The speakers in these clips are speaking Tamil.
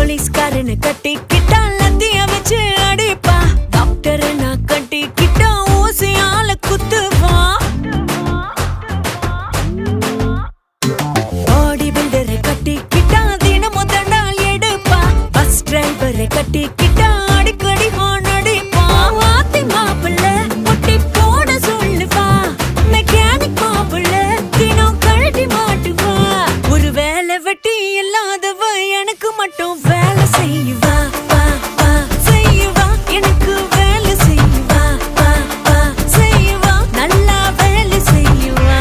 போலீஸ்காரனை கட்டிக்கிட்டா லத்திய வச்சு அடிப்பா. டாக்டரை நான் கட்டிக்கிட்டா ஊசியால குத்துவா. பாடி பில்டரை கட்டிக்கிட்டா தினமும் தண்டால் எடுப்பா. பஸ் டிரைவரை கட்டிக்கிட்டா அடிக்கடி ஹார்ன் அடிப்பா. வாத்தி மாப்பிள்ள முட்டி போட சொல்லுவா. மெக்கானிக் மாப்பிள்ள தினம் கழட்டி மாட்டுவா. ஒரு வேலை வெட்டி இல்லாதவ எனக்கு மட்டும் வேலை செய்வா. செய்வா எனக்கு வேலை செய்வா. செய்வா நல்லா வேலை செய்வா.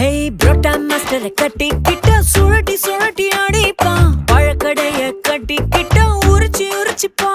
ஹே புரோட்டா மாஸ்டரை கட்டிக்கிட்டா சுழட்டி சுழட்டி அடிப்பான். பழக்கடைய கட்டிக்கிட்டா உரிச்சு உரிச்சுப்பா.